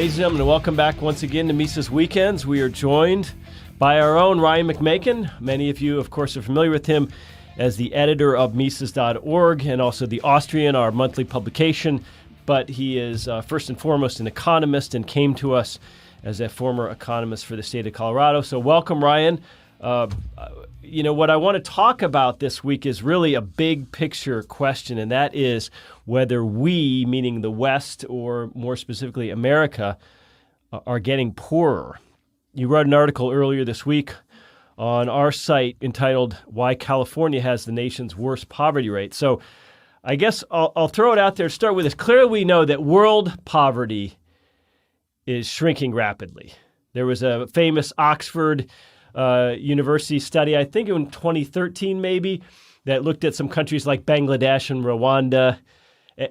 Ladies and gentlemen, welcome back once again to Mises Weekends. We are joined by our own Ryan McMaken. Many of you, of course, are familiar with him as the editor of Mises.org and also the Austrian, our monthly publication. But he is first and foremost an economist and came to us as a former economist for the state of Colorado. So welcome, Ryan. What I want to talk about this week is really a big picture question, and that is whether we, meaning the West, or more specifically America, are getting poorer. You wrote an article earlier this week on our site entitled Why California Has the Nation's Worst Poverty Rate. So I guess I'll throw it out there to start with this. Clearly we know that world poverty is shrinking rapidly. There was a famous Oxford University study, I think in 2013 maybe, that looked at some countries like Bangladesh and Rwanda.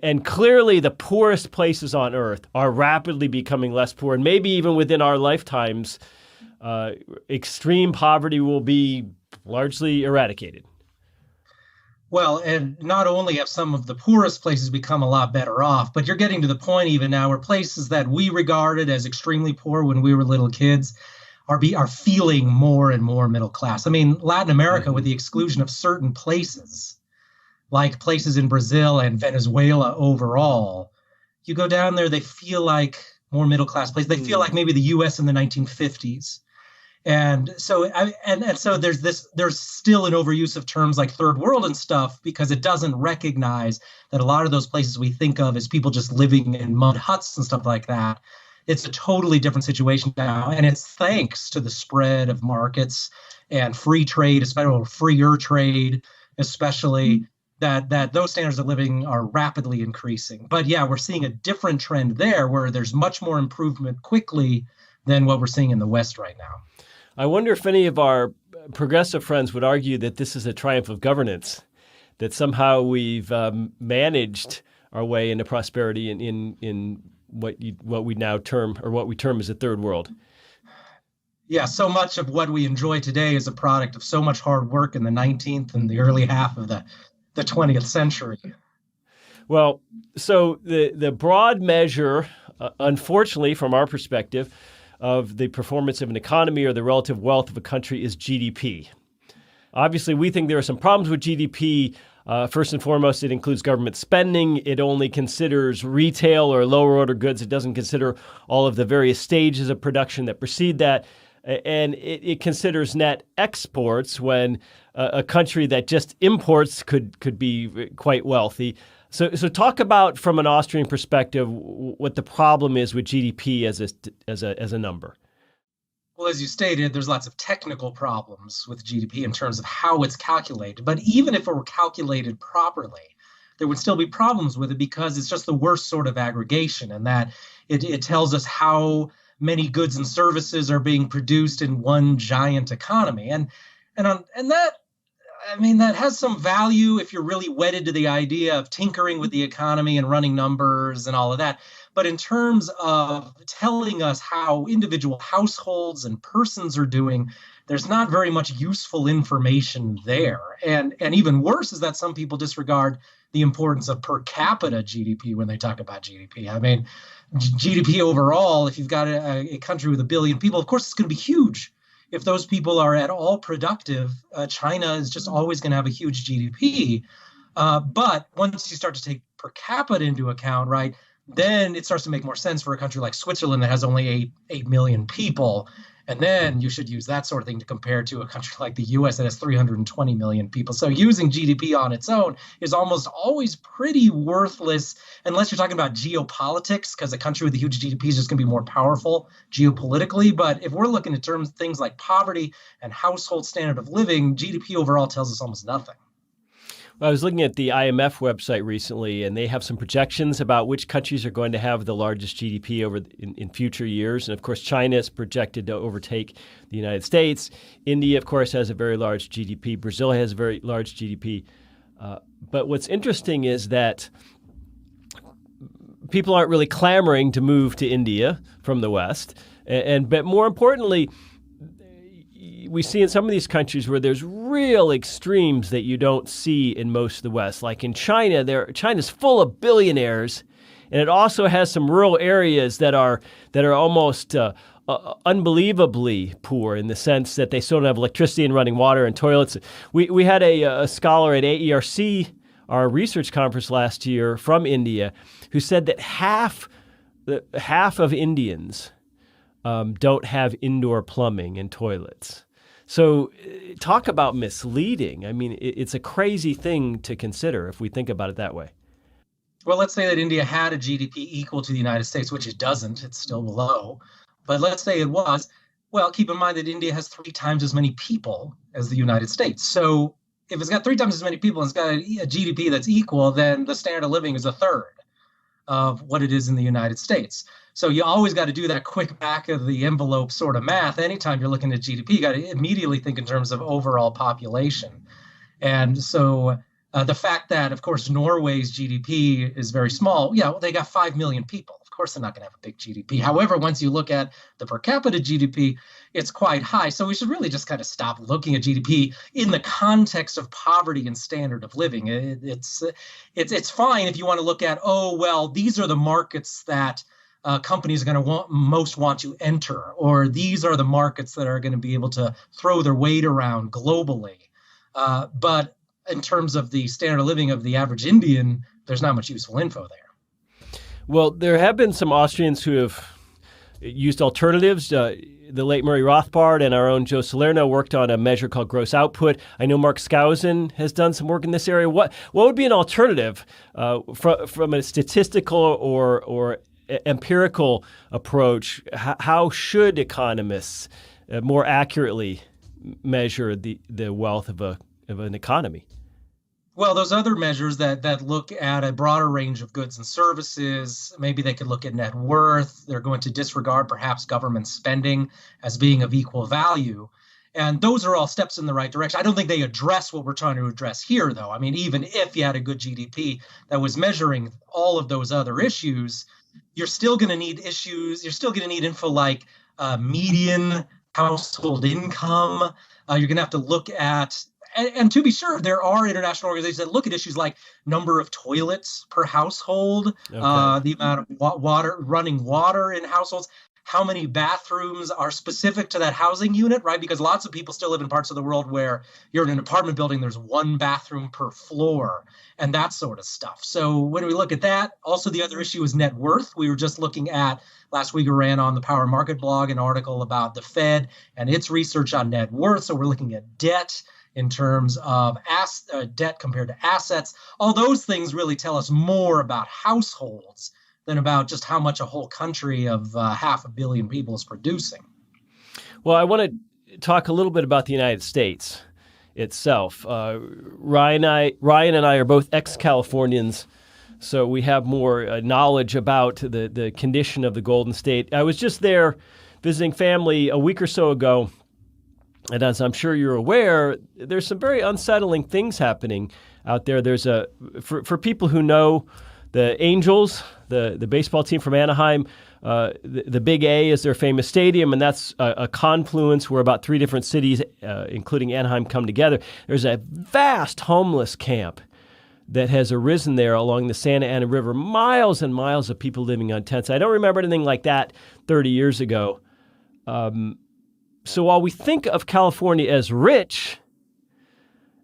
And clearly the poorest places on earth are rapidly becoming less poor. And maybe even within our lifetimes, extreme poverty will be largely eradicated. Well, and not only have some of the poorest places become a lot better off, but you're getting to the point even now where places that we regarded as extremely poor when we were little kids are feeling more and more middle class. I mean, Latin America, with the exclusion of certain places, like places in Brazil and Venezuela overall, you go down there, they feel like more middle class places. They feel like maybe the U.S. in the 1950s. And so so there's still an overuse of terms like third world and stuff because it doesn't recognize that a lot of those places we think of as people just living in mud huts and stuff like that. It's a totally different situation now. And it's thanks to the spread of markets and free trade, especially freer trade, especially that those standards of living are rapidly increasing. But yeah, we're seeing a different trend there where there's much more improvement quickly than what we're seeing in the West right now. I wonder if any of our progressive friends would argue that this is a triumph of governance, that somehow we've managed our way into prosperity in what we now term, or what we term as the third world. Yeah, so much of what we enjoy today is a product of so much hard work in the 19th and the early half of the 20th century. Well, so the broad measure, unfortunately, from our perspective, of the performance of an economy or the relative wealth of a country is GDP. Obviously, we think there are some problems with GDP. First and foremost, it includes government spending. It only considers retail or lower order goods. It doesn't consider all of the various stages of production that precede that. And it considers net exports when a country that just imports could be quite wealthy. So talk about, from an Austrian perspective, what the problem is with GDP as a number. Well, as you stated, there's lots of technical problems with GDP in terms of how it's calculated. But even if it were calculated properly, there would still be problems with it because it's just the worst sort of aggregation, and that it tells us how many goods and services are being produced in one giant economy. And that, I mean, that has some value if you're really wedded to the idea of tinkering with the economy and running numbers and all of that. But in terms of telling us how individual households and persons are doing, there's not very much useful information there. And even worse is that some people disregard the importance of per capita GDP when they talk about GDP. I mean, GDP overall, if you've got a country with 1 billion people, of course, it's going to be huge. If those people are at all productive, China is just always going to have a huge GDP. But once you start to take per capita into account, right, then it starts to make more sense for a country like Switzerland that has only 8 million people. And then you should use that sort of thing to compare to a country like the U.S. that has 320 million people. So using GDP on its own is almost always pretty worthless unless you're talking about geopolitics, because a country with a huge GDP is just going to be more powerful geopolitically. But if we're looking at things like poverty and household standard of living, GDP overall tells us almost nothing. I was looking at the IMF website recently, and they have some projections about which countries are going to have the largest GDP in future years. And of course, China is projected to overtake the United States. India, of course, has a very large GDP. Brazil has a very large GDP. But what's interesting is that people aren't really clamoring to move to India from the West. But more importantly, we see in some of these countries where there's real extremes that you don't see in most of the West. Like in China, China's full of billionaires, and it also has some rural areas that are almost unbelievably poor in the sense that they still don't have electricity and running water and toilets. We had a scholar at AERC, our research conference last year, from India, who said that half of Indians don't have indoor plumbing and toilets. So talk about misleading. I mean, it's a crazy thing to consider if we think about it that way. Well, let's say that India had a GDP equal to the United States, which it doesn't. It's still below. But let's say it was. Well, keep in mind that India has 3 times as many people as the United States. So if it's got 3 times as many people and it's got a GDP that's equal, then the standard of living is a third of what it is in the United States. So you always got to do that quick back of the envelope sort of math. Anytime you're looking at GDP, you got to immediately think in terms of overall population. And so the fact that, of course, Norway's GDP is very small. Yeah, well, they got 5 million people. Of course, they're not going to have a big GDP. However, once you look at the per capita GDP, it's quite high. So we should really just kind of stop looking at GDP in the context of poverty and standard of living. It's fine if you want to look at, oh, well, these are the markets that companies are going to most want to enter, or these are the markets that are going to be able to throw their weight around globally. But in terms of the standard of living of the average Indian, there's not much useful info there. Well, there have been some Austrians who have used alternatives. The late Murray Rothbard and our own Joe Salerno worked on a measure called gross output. I know Mark Skousen has done some work in this area. What would be an alternative from a statistical or empirical approach? How should economists more accurately measure the wealth of an economy? Well, those other measures that look at a broader range of goods and services, maybe they could look at net worth. They're going to disregard perhaps government spending as being of equal value. And those are all steps in the right direction. I don't think they address what we're trying to address here, though. I mean, even if you had a good GDP that was measuring all of those other issues, you're still going to need info like median household income. You're going to have to look at, and to be sure, there are international organizations that look at issues like number of toilets per household, the amount of running water in households, how many bathrooms are specific to that housing unit, right? Because lots of people still live in parts of the world where you're in an apartment building, there's 1 bathroom per floor and that sort of stuff. So when we look at that, also the other issue is net worth. We were just looking at, last week we ran on the Power Market blog an article about the Fed and its research on net worth. So we're looking at debt in terms of debt compared to assets. All those things really tell us more about households than about just how much a whole country of 500 million people is producing. Well, I want to talk a little bit about the United States itself. Ryan and I are both ex-Californians, so we have more knowledge about the condition of the Golden State. I was just there visiting family a week or so ago, and as I'm sure you're aware, there's some very unsettling things happening out there. There's for people who know the Angels, the baseball team from Anaheim, the Big A is their famous stadium, and that's a confluence where about 3 different cities, including Anaheim, come together. There's a vast homeless camp that has arisen there along the Santa Ana River, miles and miles of people living on tents. I don't remember anything like that 30 years ago. So while we think of California as rich,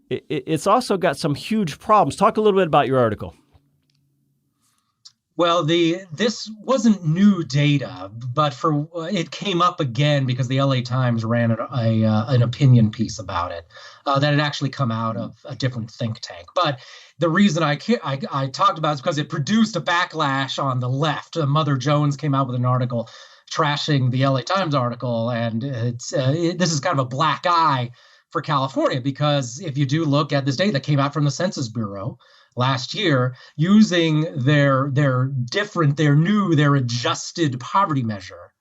it's also got some huge problems. Talk a little bit about your article. Well, this wasn't new data, but it came up again because the LA Times ran an opinion piece about it that had actually come out of a different think tank. But the reason I talked about it is because it produced a backlash on the left. Mother Jones came out with an article trashing the LA Times article, and this is kind of a black eye for California, because if you do look at this data that came out from the Census Bureau last year, using their adjusted poverty measure,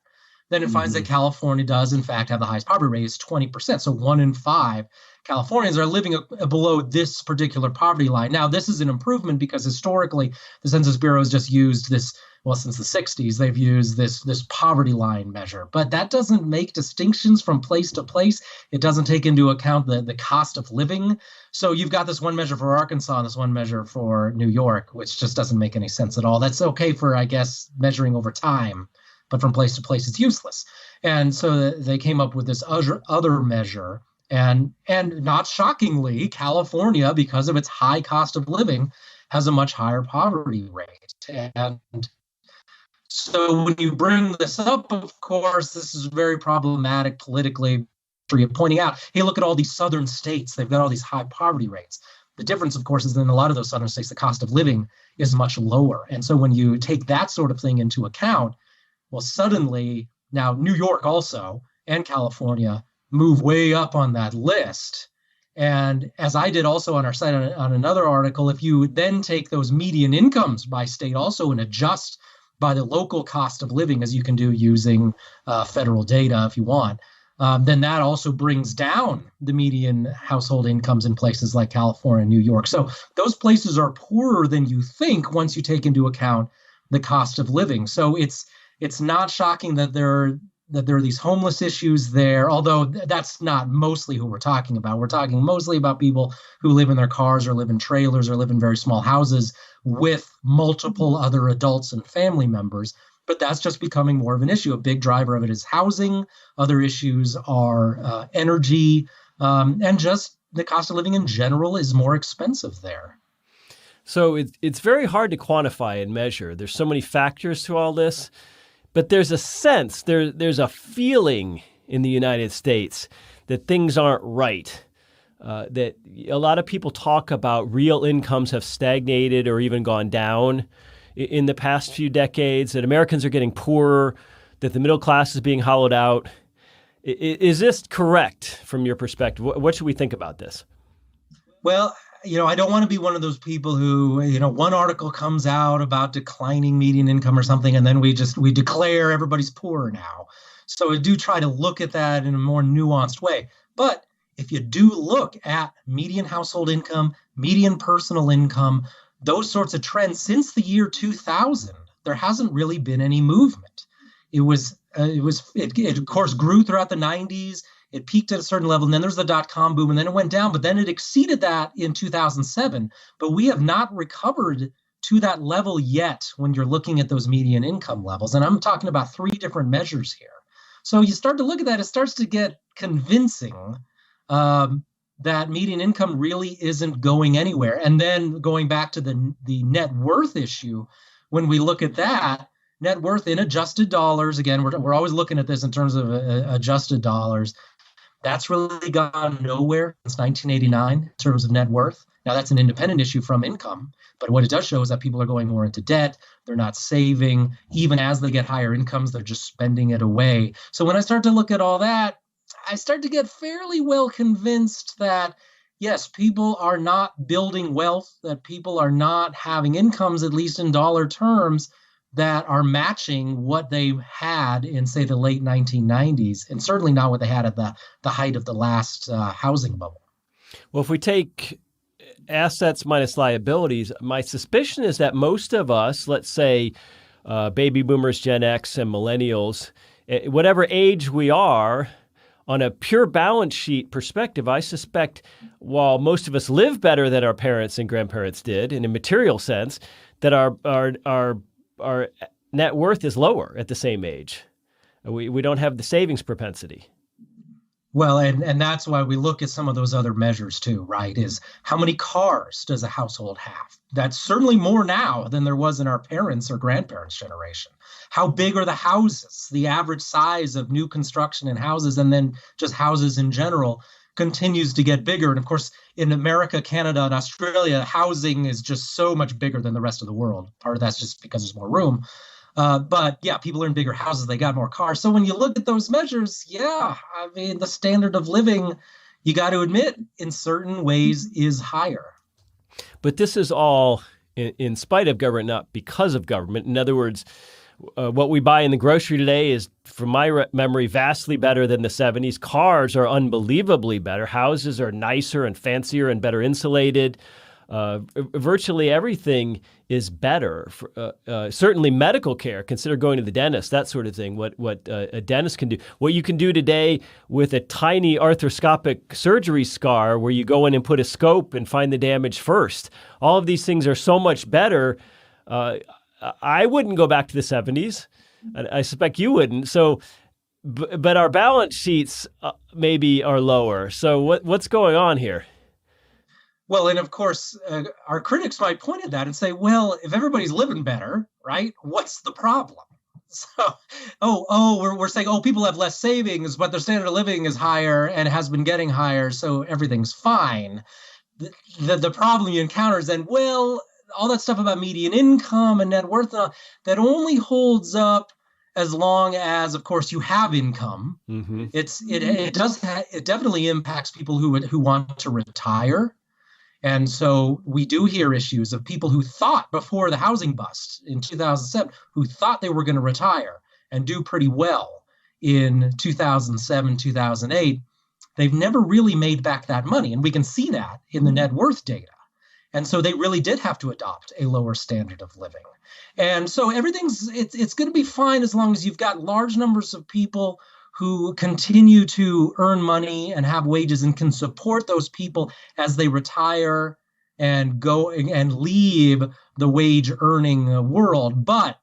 then it finds that California does in fact have the highest poverty rate, is 20%. So 1 in 5 Californians are living below this particular poverty line. Now, this is an improvement because historically the Census Bureau has just used this well, since the 60s, they've used this poverty line measure. But that doesn't make distinctions from place to place. It doesn't take into account the cost of living. So you've got this one measure for Arkansas and this one measure for New York, which just doesn't make any sense at all. That's okay for, I guess, measuring over time, but from place to place, it's useless. And so they came up with this other measure. And not shockingly, California, because of its high cost of living, has a much higher poverty rate. And so when you bring this up, of course, this is very problematic politically. You're pointing out, hey, look at all these southern states. They've got all these high poverty rates. The difference, of course, is that in a lot of those southern states, the cost of living is much lower. And so when you take that sort of thing into account, well, suddenly now New York also and California move way up on that list. And as I did also on our site on another article, if you then take those median incomes by state also and adjust by the local cost of living, as you can do using federal data if you want, then that also brings down the median household incomes in places like California and New York. So those places are poorer than you think once you take into account the cost of living. So it's not shocking that there are these homeless issues there, although that's not mostly who we're talking about. We're talking mostly about people who live in their cars or live in trailers or live in very small houses with multiple other adults and family members. But that's just becoming more of an issue. A big driver of it is housing. Other issues are energy, and just the cost of living in general is more expensive there. So it's very hard to quantify and measure. There's so many factors to all this. But there's a sense, there's a feeling in the United States that things aren't right, that a lot of people talk about real incomes have stagnated or even gone down in the past few decades, that Americans are getting poorer, that the middle class is being hollowed out. Is this correct from your perspective? What should we think about this? Well, I don't want to be one of those people who, one article comes out about declining median income or something, and then we declare everybody's poorer now. So I do try to look at that in a more nuanced way. But if you do look at median household income, median personal income, those sorts of trends since the year 2000, there hasn't really been any movement. It of course grew throughout the 90s. It peaked at a certain level, and then there's the dot-com boom, and then it went down, but then it exceeded that in 2007. But we have not recovered to that level yet when you're looking at those median income levels. And I'm talking about 3 different measures here. So you start to look at that, it starts to get convincing that median income really isn't going anywhere. And then going back to the net worth issue, when we look at that, net worth in adjusted dollars, again, we're always looking at this in terms of adjusted dollars, that's really gone nowhere since 1989 in terms of net worth. Now, that's an independent issue from income, but what it does show is that people are going more into debt. They're not saving. Even as they get higher incomes, they're just spending it away. So when I start to look at all that, I start to get fairly well convinced that, yes, people are not building wealth, that people are not having incomes, at least in dollar terms, that are matching what they had in, say, the late 1990s, and certainly not what they had at the height of the last housing bubble. Well, if we take assets minus liabilities, my suspicion is that most of us, let's say baby boomers, Gen X, and millennials, whatever age we are, on a pure balance sheet perspective, I suspect while most of us live better than our parents and grandparents did in a material sense, that our net worth is lower at the same age. We don't have the savings propensity. Well, and that's why we look at some of those other measures too, right? Is how many cars does a household have? That's certainly more now than there was in our parents' or grandparents' generation. How big are the houses? The average size of new construction in houses, and then just houses in general, continues to get bigger. And of course, in America, Canada, and Australia, housing is just so much bigger than the rest of the world. Part of that's just because there's more room. But yeah, people are in bigger houses. They got more cars. So when you look at those measures, yeah, I mean, the standard of living, you got to admit, in certain ways is higher. But this is all in spite of government, not because of government. In other words, what we buy in the grocery today is, from my memory, vastly better than the 70s. Cars are unbelievably better. Houses are nicer and fancier and better insulated. Virtually everything is better. Certainly medical care, consider going to the dentist, that sort of thing, what a dentist can do. What you can do today with a tiny arthroscopic surgery scar where you go in and put a scope and find the damage first. All of these things are so much better. I wouldn't go back to the 70s. I suspect you wouldn't. So, but our balance sheets maybe are lower. So what's going on here? Well, and of course, our critics might point at that and say, well, if everybody's living better, right, what's the problem? So, we're saying, people have less savings, but their standard of living is higher and has been getting higher, so everything's fine. The problem you encounter is then, well, all that stuff about median income and net worth, that only holds up as long as, of course, you have income. Mm-hmm. It definitely impacts people who want to retire. And so we do hear issues of people who thought before the housing bust in 2007, who thought they were going to retire and do pretty well in 2007, 2008. They've never really made back that money. And we can see that in the net worth data. And so they really did have to adopt a lower standard of living. And so it's going to be fine as long as you've got large numbers of people who continue to earn money and have wages and can support those people as they retire and go and leave the wage earning world. But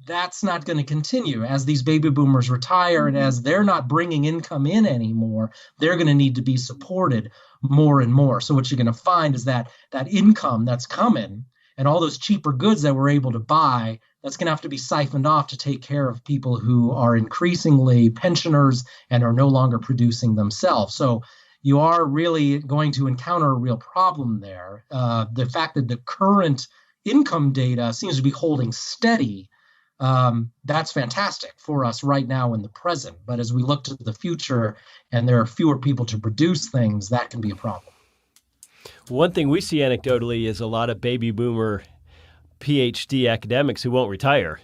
that's not going to continue. As these baby boomers retire and as they're not bringing income in anymore, they're going to need to be supported more and more. So what you're going to find is that income that's coming and all those cheaper goods that we're able to buy, that's going to have to be siphoned off to take care of people who are increasingly pensioners and are no longer producing themselves. So you are really going to encounter a real problem there. The fact that the current income data seems to be holding steady, that's fantastic for us right now in the present. But as we look to the future and there are fewer people to produce things, that can be a problem. One thing we see anecdotally is a lot of baby boomer PhD academics who won't retire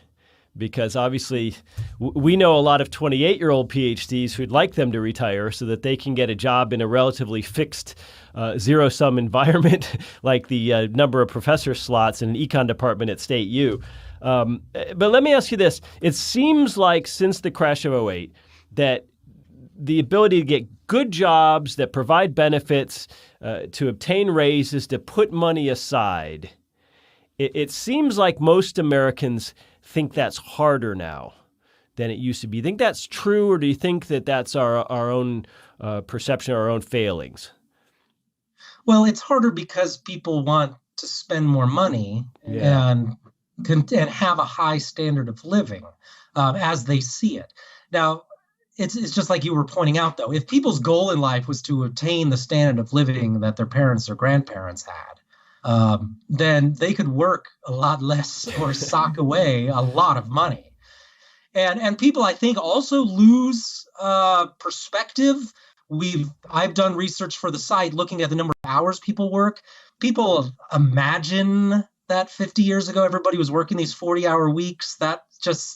because obviously we know a lot of 28-year-old PhDs who'd like them to retire so that they can get a job in a relatively fixed zero-sum environment like the number of professor slots in an econ department at State U. But let me ask you this. It seems like since the crash of 2008 that the ability to get good jobs that provide benefits, to obtain raises, to put money aside, it seems like most Americans think that's harder now than it used to be. Do you think that's true, or do you think that that's our own perception, our own failings? Well, it's harder because people want to spend more money and have a high standard of living as they see it. Now, it's just like you were pointing out, though. If people's goal in life was to attain the standard of living that their parents or grandparents had, then they could work a lot less or sock away a lot of money. And people, I think, also lose perspective. I've done research for the site looking at the number of hours people work. People imagine that 50 years ago everybody was working these 40-hour weeks.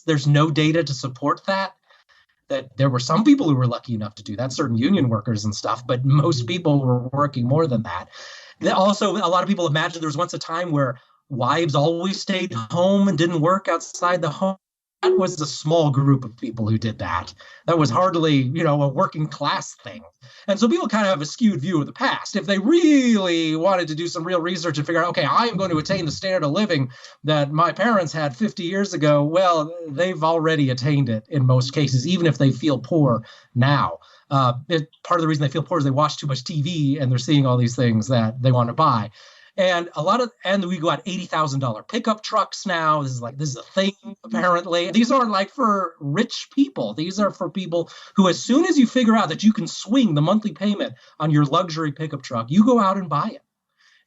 There's no data to support that. That there were some people who were lucky enough to do that, certain union workers and stuff, but most people were working more than that. Also, a lot of people imagine there was once a time where wives always stayed home and didn't work outside the home. That was a small group of people who did that. That was hardly, a working class thing. And so people kind of have a skewed view of the past. If they really wanted to do some real research and figure out, okay, I am going to attain the standard of living that my parents had 50 years ago, well, they've already attained it in most cases, even if they feel poor now. Part of the reason they feel poor is they watch too much TV and they're seeing all these things that they want to buy. And we got $80,000 pickup trucks now. This is a thing, apparently. These aren't like for rich people. These are for people who, as soon as you figure out that you can swing the monthly payment on your luxury pickup truck, you go out and buy it.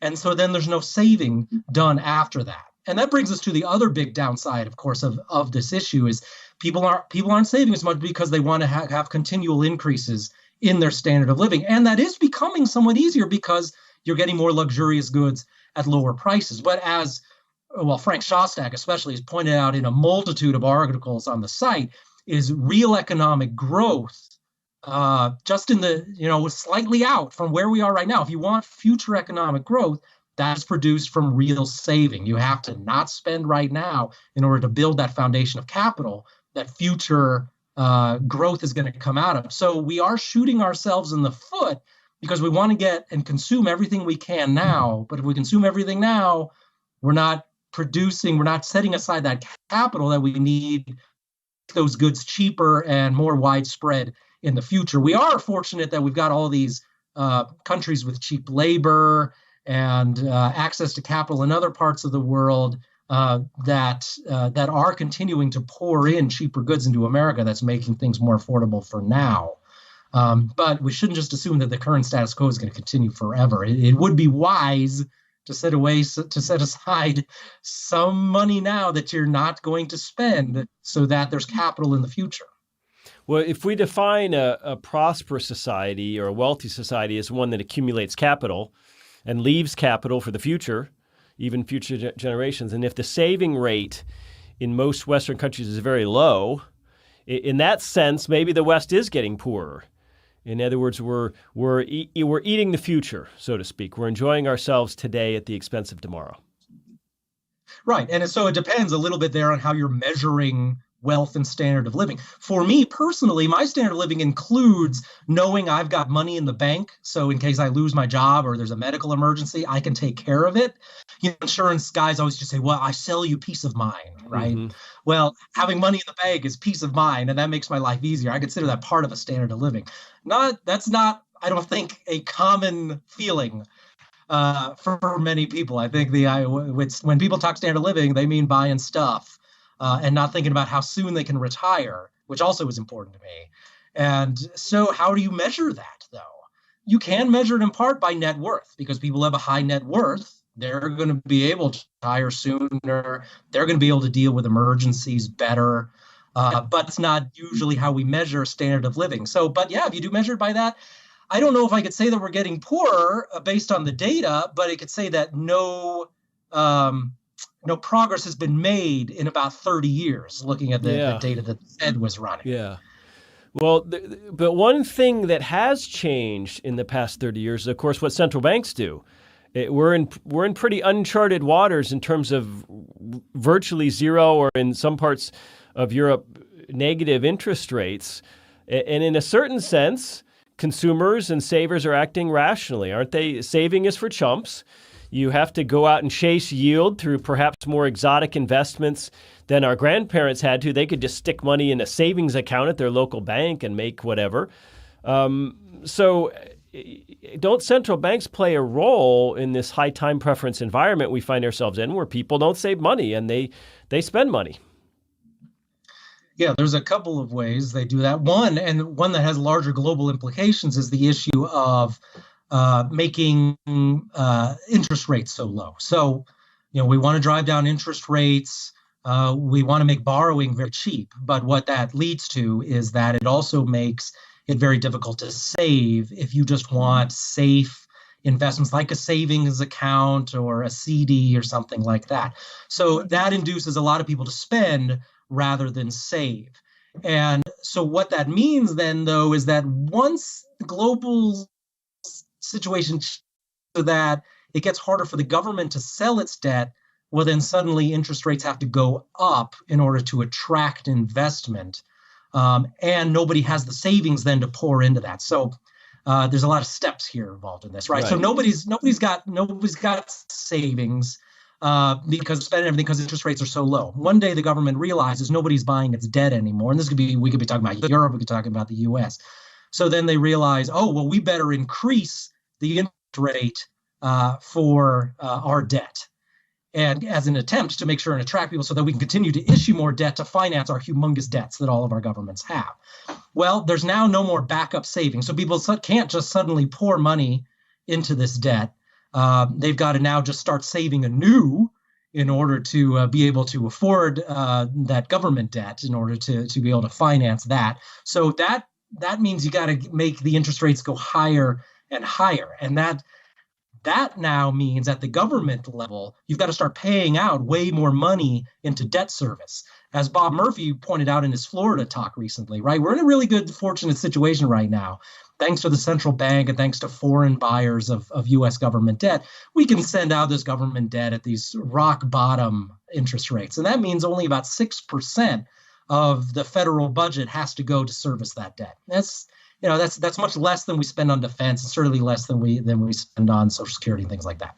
And so then there's no saving done after that. And that brings us to the other big downside, of course, of this issue is people aren't saving as much because they want to have continual increases in their standard of living. And that is becoming somewhat easier because you're getting more luxurious goods at lower prices. But as Frank Shostak especially has pointed out in a multitude of articles on the site, is real economic growth just in the, slightly out from where we are right now. If you want future economic growth, That's produced from real saving. You have to not spend right now in order to build that foundation of capital that future growth is going to come out of. So we are shooting ourselves in the foot because we want to get and consume everything we can now. But if we consume everything now, we're not producing, we're not setting aside that capital that we need those goods cheaper and more widespread in the future. We are fortunate that we've got all these countries with cheap labor and access to capital in other parts of the world that are continuing to pour in cheaper goods into America. That's making things more affordable for now. But we shouldn't just assume that the current status quo is going to continue forever. It would be wise to set aside some money now that you're not going to spend so that there's capital in the future. Well, if we define a prosperous society or a wealthy society as one that accumulates capital and leaves capital for the future, even future generations, and if the saving rate in most Western countries is very low, in that sense, maybe the West is getting poorer. In other words, we're eating the future, so to speak. We're enjoying ourselves today at the expense of tomorrow. Right. And so it depends a little bit there on how you're measuring wealth and standard of living. For me personally, my standard of living includes knowing I've got money in the bank. So in case I lose my job or there's a medical emergency, I can take care of it. You know, insurance guys always just say, well, I sell you peace of mind, right? Mm-hmm. Well, having money in the bank is peace of mind, and that makes my life easier. I consider that part of a standard of living. That's not, I don't think, a common feeling for many people. I think when people talk standard of living, they mean buying stuff. And not thinking about how soon they can retire, which also is important to me. And so how do you measure that, though? You can measure it in part by net worth, because people have a high net worth. They're going to be able to retire sooner. They're going to be able to deal with emergencies better. But it's not usually how we measure standard of living. So, but yeah, if you do measure it by that, I don't know if I could say that we're getting poorer based on the data, but it could say that no progress has been made in about 30 years, looking at the data that the Fed was running. Yeah. Well, but one thing that has changed in the past 30 years is, of course, what central banks do. We're in pretty uncharted waters in terms of virtually zero, or in some parts of Europe, negative interest rates. And in a certain sense, consumers and savers are acting rationally, aren't they? Saving is for chumps. You have to go out and chase yield through perhaps more exotic investments than our grandparents had to. They could just stick money in a savings account at their local bank and make whatever. So don't central banks play a role in this high time preference environment we find ourselves in, where people don't save money and they spend money? Yeah, there's a couple of ways they do that. One that has larger global implications, is the issue of making interest rates so low. So, we want to drive down interest rates. We want to make borrowing very cheap. But what that leads to is that it also makes it very difficult to save if you just want safe investments like a savings account or a CD or something like that. So that induces a lot of people to spend rather than save. And so what that means then, though, is that once the global situation so that it gets harder for the government to sell its debt, well, then suddenly interest rates have to go up in order to attract investment. And nobody has the savings then to pour into that. So there's a lot of steps here involved in this, right? So nobody's got savings because spending everything because interest rates are so low. One day the government realizes nobody's buying its debt anymore. And we could be talking about Europe, we could be talking about the US. So then they realize, we better increase the interest rate for our debt, and as an attempt to make sure and attract people so that we can continue to issue more debt to finance our humongous debts that all of our governments have. Well, there's now no more backup savings. So people can't just suddenly pour money into this debt. They've got to now just start saving anew in order to be able to afford that government debt, in order to be able to finance that. So that means you got to make the interest rates go higher and higher. And that That now means at the government level, you've got to start paying out way more money into debt service. As Bob Murphy pointed out in his Florida talk recently, right? We're in a really good, fortunate situation right now. Thanks to the central bank and thanks to foreign buyers of U.S. government debt, we can send out this government debt at these rock bottom interest rates. And that means only about 6% of the federal budget has to go to service that debt. That's much less than we spend on defense, and certainly less than we spend on Social Security and things like that.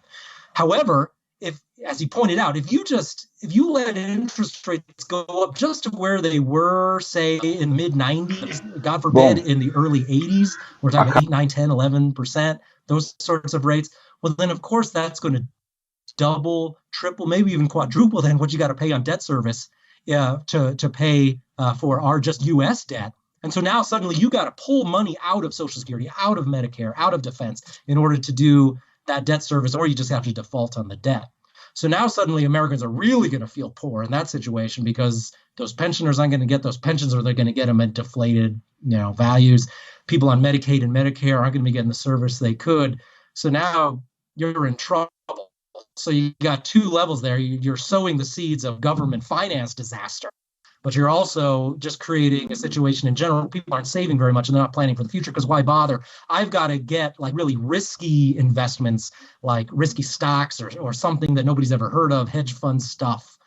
However, if, as he pointed out, if you let interest rates go up just to where they were, say in mid 90s, God forbid, in the early 80s, we're talking 8, 9, 10, 11%, those sorts of rates, well, then of course that's going to double, triple, maybe even quadruple then what you got to pay on debt service to pay for our just U.S. debt. And so now suddenly you got to pull money out of Social Security, out of Medicare, out of defense in order to do that debt service, or you just have to default on the debt. So now suddenly Americans are really going to feel poor in that situation because those pensioners aren't going to get those pensions, or they're going to get them at deflated, values. People on Medicaid and Medicare aren't going to be getting the service they could. So now you're in trouble. So you got two levels there. You're sowing the seeds of government finance disaster, but you're also just creating a situation in general. People aren't saving very much and they're not planning for the future, because why bother? I've got to get like really risky investments, like risky stocks or something that nobody's ever heard of, hedge fund stuff,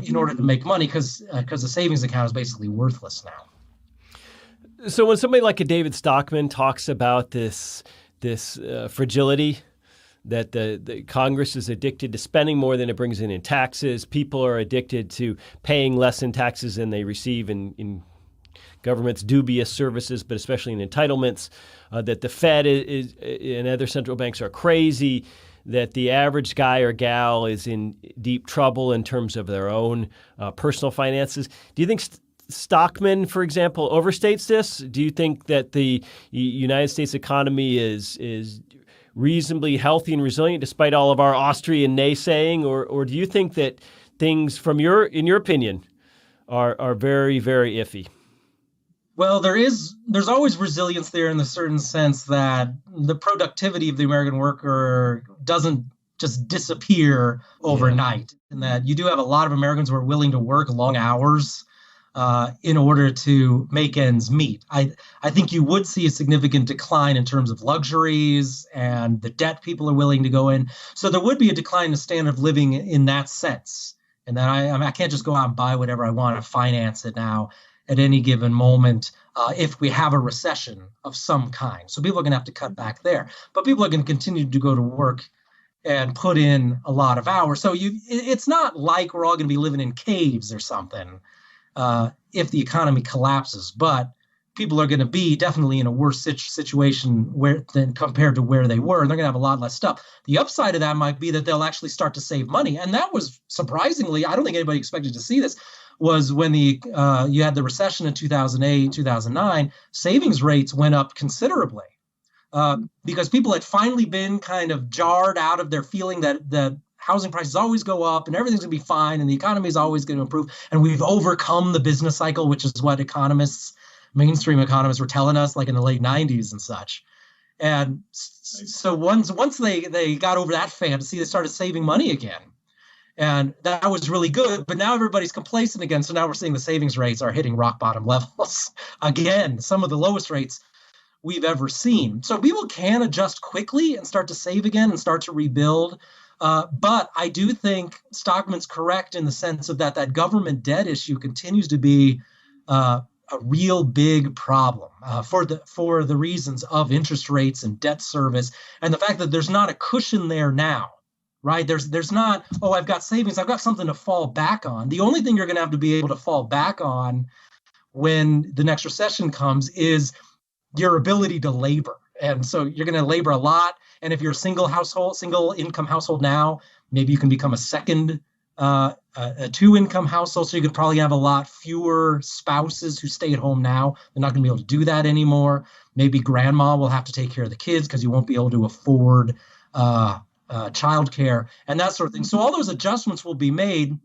in order to make money, because the savings account is basically worthless now. So when somebody like a David Stockman talks about this fragility, that the Congress is addicted to spending more than it brings in taxes. People are addicted to paying less in taxes than they receive in government's dubious services, but especially in entitlements. That the Fed is and other central banks are crazy. That the average guy or gal is in deep trouble in terms of their own personal finances. Do you think Stockman, for example, overstates this? Do you think that the United States economy is reasonably healthy and resilient despite all of our Austrian naysaying, or do you think that things in your opinion are very, very iffy? Well, there's always resilience there in the certain sense that the productivity of the American worker doesn't just disappear overnight, and that you do have a lot of Americans who are willing to work long hours in order to make ends meet. I think you would see a significant decline in terms of luxuries and the debt people are willing to go in. So there would be a decline in the standard of living in that sense. And that I can't just go out and buy whatever I want and finance it now at any given moment if we have a recession of some kind. So people are going to have to cut back there. But people are going to continue to go to work and put in a lot of hours. So it's not like we're all going to be living in caves or something. If the economy collapses, but people are going to be definitely in a worse situation than compared to where they were, and they're going to have a lot less stuff. The upside of that might be that they'll actually start to save money, and that was surprisingly, I don't think anybody expected to see this, was when you had the recession in 2008, 2009, savings rates went up considerably because people had finally been kind of jarred out of their feeling that housing prices always go up and everything's going to be fine and the economy is always going to improve. And we've overcome the business cycle, which is what mainstream economists were telling us like in the late 90s and such. And so once they got over that fantasy, they started saving money again. And that was really good. But now everybody's complacent again. So now we're seeing the savings rates are hitting rock bottom levels again, some of the lowest rates we've ever seen. So people can adjust quickly and start to save again and start to rebuild. But I do think Stockman's correct in the sense of that government debt issue continues to be a real big problem for the reasons of interest rates and debt service and the fact that there's not a cushion there now, right? There's not, I've got savings, I've got something to fall back on. The only thing you're going to have to be able to fall back on when the next recession comes is your ability to labor. And so you're going to labor a lot. And if you're a single income household now, maybe you can become a two income household. So you could probably have a lot fewer spouses who stay at home now. They're not going to be able to do that anymore. Maybe grandma will have to take care of the kids because you won't be able to afford childcare and that sort of thing. So all those adjustments will be made.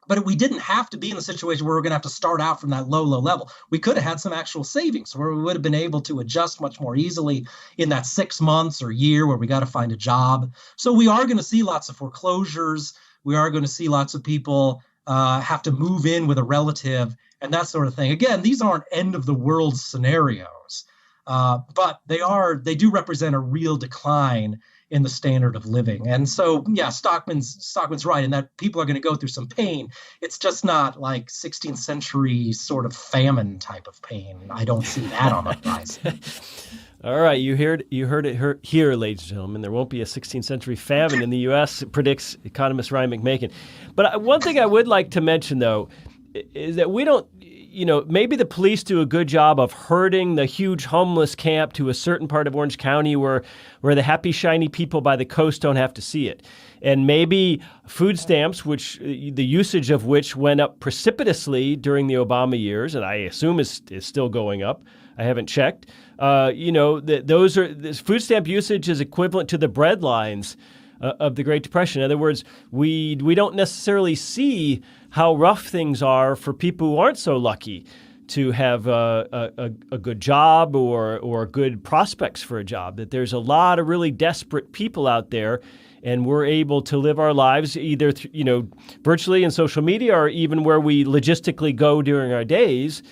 But we didn't have to be in a situation where we're going to have to start out from that low level. We could have had some actual savings where we would have been able to adjust much more easily in that 6 months or year where we got to find a job. So we are going to see lots of foreclosures. We are going to see lots of people have to move in with a relative and that sort of thing. Again, these aren't end of the world scenarios, but they do represent a real decline in the standard of living. And so, yeah, Stockman's right in that people are going to go through some pain. It's just not like 16th century sort of famine type of pain. I don't see that on the horizon. All right, you heard it here, ladies and gentlemen. There won't be a 16th century famine in the U.S., predicts economist Ryan McMaken. But one thing I would like to mention, though, is that we don't, maybe the police do a good job of herding the huge homeless camp to a certain part of Orange County where the happy, shiny people by the coast don't have to see it. And maybe food stamps, which the usage of which went up precipitously during the Obama years, and I assume is still going up. I haven't checked. This food stamp usage is equivalent to the bread lines of the Great Depression. In other words, we don't necessarily see how rough things are for people who aren't so lucky to have a good job or good prospects for a job. That there's a lot of really desperate people out there, and we're able to live our lives either virtually in social media or even where we logistically go during our days.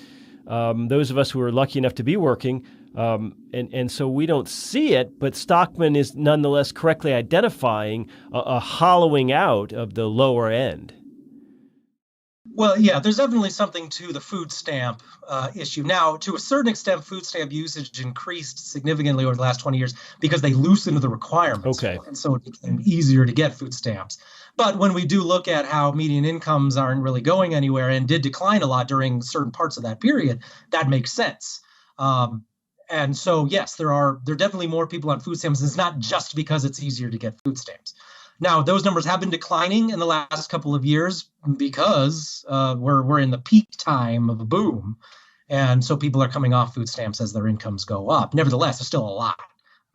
Those of us who are lucky enough to be working. And so we don't see it, but Stockman is nonetheless correctly identifying a hollowing out of the lower end. Well, yeah, there's definitely something to the food stamp issue. Now, to a certain extent, food stamp usage increased significantly over the last 20 years because they loosened the requirements. Okay. And so it became easier to get food stamps. But when we do look at how median incomes aren't really going anywhere and did decline a lot during certain parts of that period, that makes sense. And so, yes, there are definitely more people on food stamps. It's not just because it's easier to get food stamps. Now, those numbers have been declining in the last couple of years because we're in the peak time of a boom. And so people are coming off food stamps as their incomes go up. Nevertheless, there's still a lot.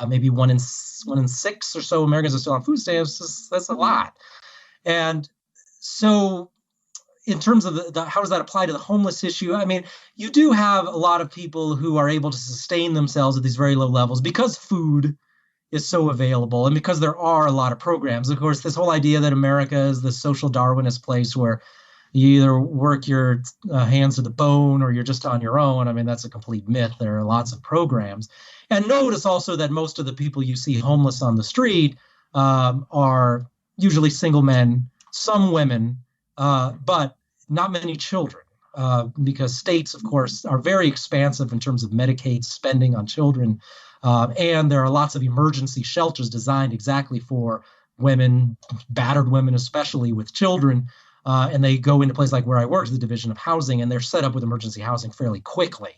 Maybe one in six or so Americans are still on food stamps. That's a lot. And so in terms of how does that apply to the homeless issue? I mean, you do have a lot of people who are able to sustain themselves at these very low levels because food is so available and because there are a lot of programs. Of course, this whole idea that America is the social Darwinist place where you either work your hands to the bone or you're just on your own. I mean, that's a complete myth. There are lots of programs. And notice also that most of the people you see homeless on the street are usually single men, some women, but not many children, because states, of course, are very expansive in terms of Medicaid spending on children. And there are lots of emergency shelters designed exactly for women, battered women, especially with children. And they go into places like where I work, the Division of Housing, and they're set up with emergency housing fairly quickly.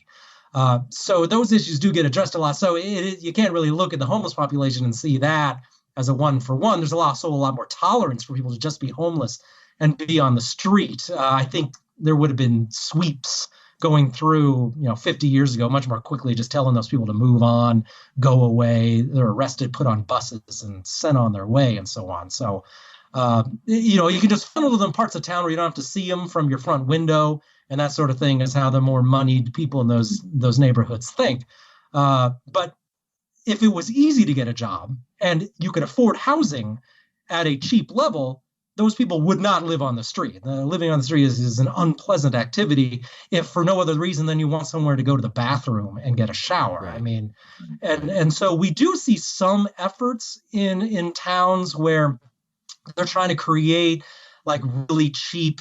So those issues do get addressed a lot. So you can't really look at the homeless population and see that as a one-for-one. There's also a lot more tolerance for people to just be homeless and be on the street. I think there would have been sweeps going through, 50 years ago, much more quickly, just telling those people to move on, go away. They're arrested, put on buses, and sent on their way, and so on. So, you can just funnel them parts of town where you don't have to see them from your front window, and that sort of thing is how the more moneyed people in those neighborhoods think. But if it was easy to get a job and you could afford housing at a cheap level, those people would not live on the street. Living on the street is an unpleasant activity, if for no other reason than you want somewhere to go to the bathroom and get a shower. Right. I mean, and so we do see some efforts in towns where they're trying to create like really cheap,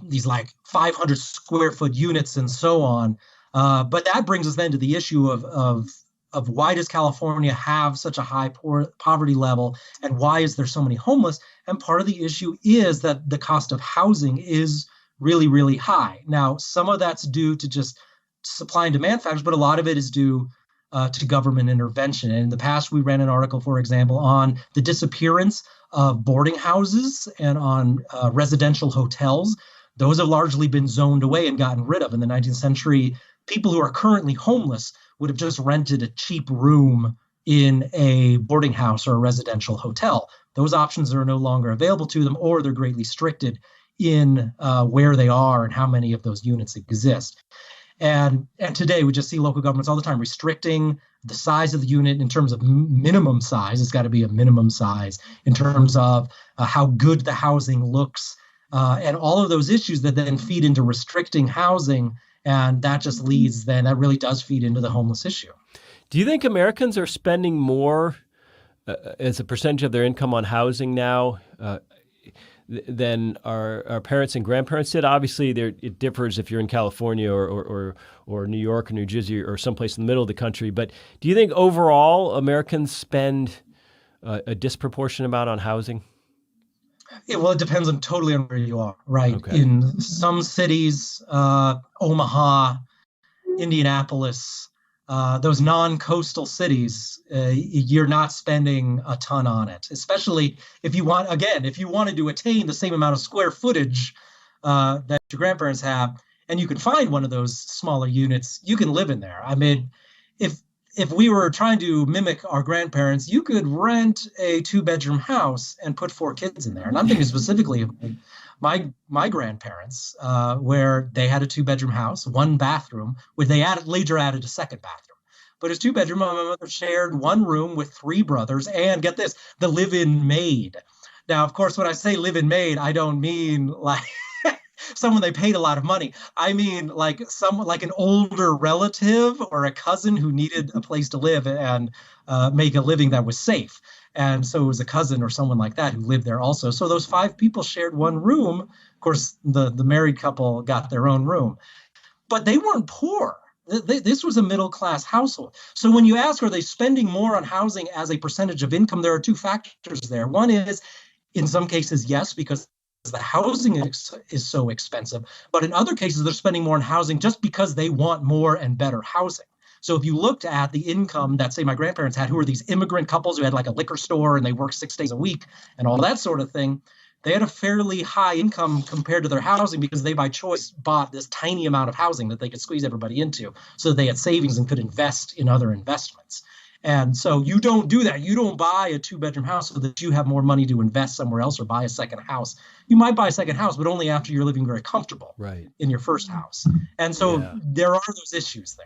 these like 500 square foot units and so on. But that brings us then to the issue of why does California have such a high poverty level, and why is there so many homeless? And part of the issue is that the cost of housing is really, really high. Now, some of that's due to just supply and demand factors, but a lot of it is due to government intervention. And in the past, we ran an article, for example, on the disappearance of boarding houses and on residential hotels. Those have largely been zoned away and gotten rid of. In the 19th century, people who are currently homeless would have just rented a cheap room in a boarding house or a residential hotel. Those options are no longer available to them, or they're greatly restricted in where they are and how many of those units exist. And today we just see local governments all the time restricting the size of the unit in terms of minimum size. It's got to be a minimum size in terms of how good the housing looks, and all of those issues that then feed into restricting housing. And that just leads then, that really does feed into the homeless issue. Do you think Americans are spending more as a percentage of their income on housing now than our parents and grandparents did? Obviously, it differs if you're in California or New York or New Jersey or someplace in the middle of the country. But do you think overall Americans spend a disproportionate amount on housing? Well, it depends totally on where you are, right? Okay. In some cities, Omaha, Indianapolis, those non-coastal cities, you're not spending a ton on it, especially if you wanted to attain the same amount of square footage that your grandparents have, and you can find one of those smaller units, you can live in there. I mean, if we were trying to mimic our grandparents, you could rent a 2-bedroom house and put 4 kids in there. And I'm thinking specifically of my grandparents, where they had a 2-bedroom house, 1 bathroom, where they later added a 2nd bathroom. But it's 2-bedroom. My mother shared 1 room with 3 brothers, and get this, the live-in maid. Now, of course, when I say live-in maid, I don't mean like someone they paid a lot of money. I mean like an older relative or a cousin who needed a place to live and make a living that was safe. And so it was a cousin or someone like that who lived there also. So those 5 people shared 1 room. Of course, the married couple got their own room, but they weren't poor. This was a middle-class household. So when you ask, are they spending more on housing as a percentage of income, there are 2 factors there. One is, in some cases, yes, because the housing is so expensive. But in other cases, they're spending more on housing just because they want more and better housing. So if you looked at the income that, say, my grandparents had, who were these immigrant couples who had like a liquor store and they worked 6 days a week and all that sort of thing, they had a fairly high income compared to their housing because they, by choice, bought this tiny amount of housing that they could squeeze everybody into so that they had savings and could invest in other investments. And so you don't do that. You don't buy a 2-bedroom house so that you have more money to invest somewhere else or buy a second house. You might buy a second house, but only after you're living very comfortable in your first house. And so there are those issues there.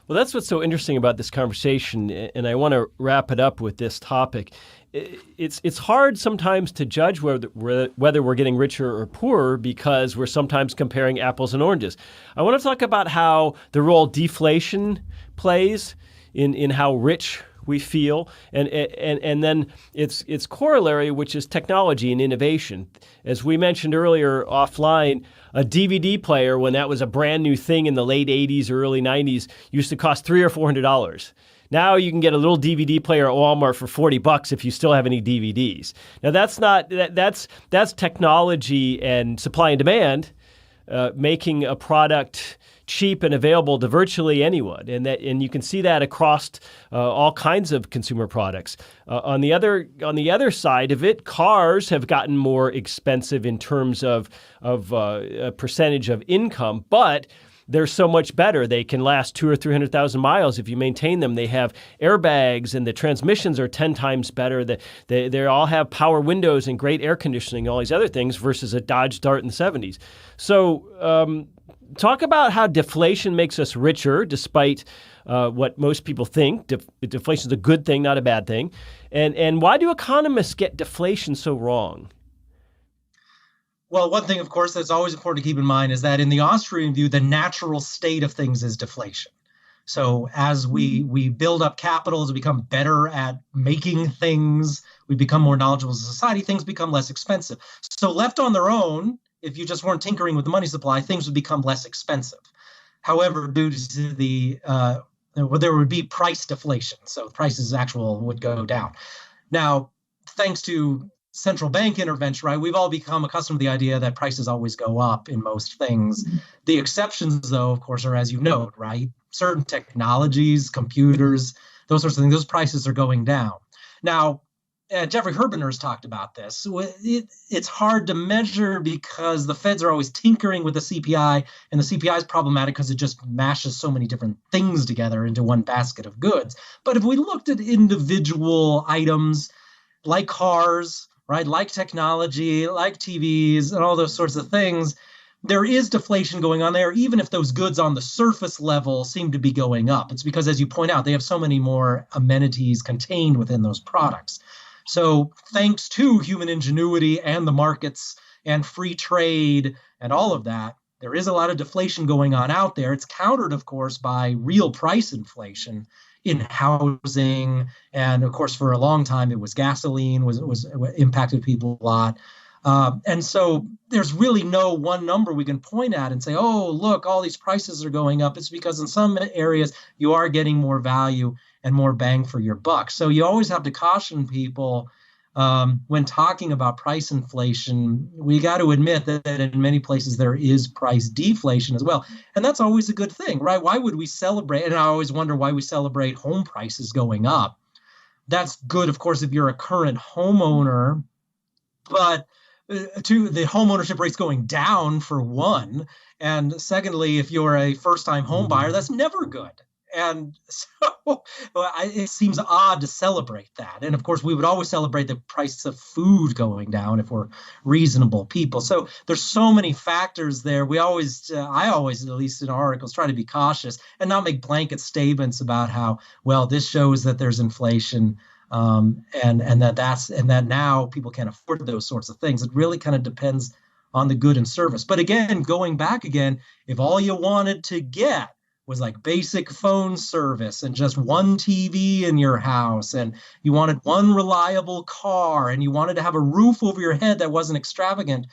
Well, that's what's so interesting about this conversation, and I want to wrap it up with this topic. It's hard sometimes to judge whether we're getting richer or poorer because we're sometimes comparing apples and oranges. I want to talk about how the role deflation plays in how rich we feel, and then its corollary, which is technology and innovation. As we mentioned earlier offline, a DVD player, when that was a brand new thing in the late 80s or early 90s, used to cost $300 or $400. Now you can get a little DVD player at Walmart for $40 if you still have any DVDs. Now that's technology and supply and demand making a product cheap and available to virtually anyone, and you can see that across all kinds of consumer products. On the other side of it, cars have gotten more expensive in terms of a percentage of income, but they're so much better. They can last 200,000 or 300,000 miles if you maintain them. They have airbags, and the transmissions are 10 times better. They all have power windows and great air conditioning and all these other things versus a Dodge Dart in the 70s. So talk about how deflation makes us richer, despite what most people think. Deflation is a good thing, not a bad thing. And why do economists get deflation so wrong? Well, one thing, of course, that's always important to keep in mind is that in the Austrian view, the natural state of things is deflation. So as we build up capital, as we become better at making things, we become more knowledgeable as a society, things become less expensive. So left on their own, if you just weren't tinkering with the money supply, things would become less expensive. However, due to there would be price deflation. So prices would go down. Now, thanks to central bank intervention, right, we've all become accustomed to the idea that prices always go up in most things. Mm-hmm. The exceptions, though, of course, are, as you note, right, certain technologies, computers, those sorts of things, those prices are going down. Now, Jeffrey Herbener has talked about this. It's hard to measure because the feds are always tinkering with the CPI, and the CPI is problematic because it just mashes so many different things together into one basket of goods. But if we looked at individual items like cars, right? Like technology, like TVs, and all those sorts of things. There is deflation going on there, even if those goods on the surface level seem to be going up. It's because, as you point out, they have so many more amenities contained within those products. So thanks to human ingenuity and the markets and free trade and all of that, there is a lot of deflation going on out there. It's countered, of course, by real price inflation in housing. And of course, for a long time, it was gasoline was impacted people a lot. And so there's really no one number we can point at and say, oh, look, all these prices are going up. It's because in some areas you are getting more value and more bang for your buck. So you always have to caution people when talking about price inflation. We got to admit that in many places there is price deflation as well. And that's always a good thing, right? Why would we celebrate? And I always wonder why we celebrate home prices going up. That's good, of course, if you're a current homeowner, but the home ownership rate's going down for one. And secondly, if you're a first-time home buyer, that's never good. And so it seems odd to celebrate that. And of course, we would always celebrate the price of food going down if we're reasonable people. So there's so many factors there. I always, at least in articles, try to be cautious and not make blanket statements about how, well, this shows that there's inflation. And that now people can't afford those sorts of things. It really kind of depends on the good and service. But again, going back again, if all you wanted to get was like basic phone service and just one TV in your house, and you wanted one reliable car, and you wanted to have a roof over your head that wasn't extravagant,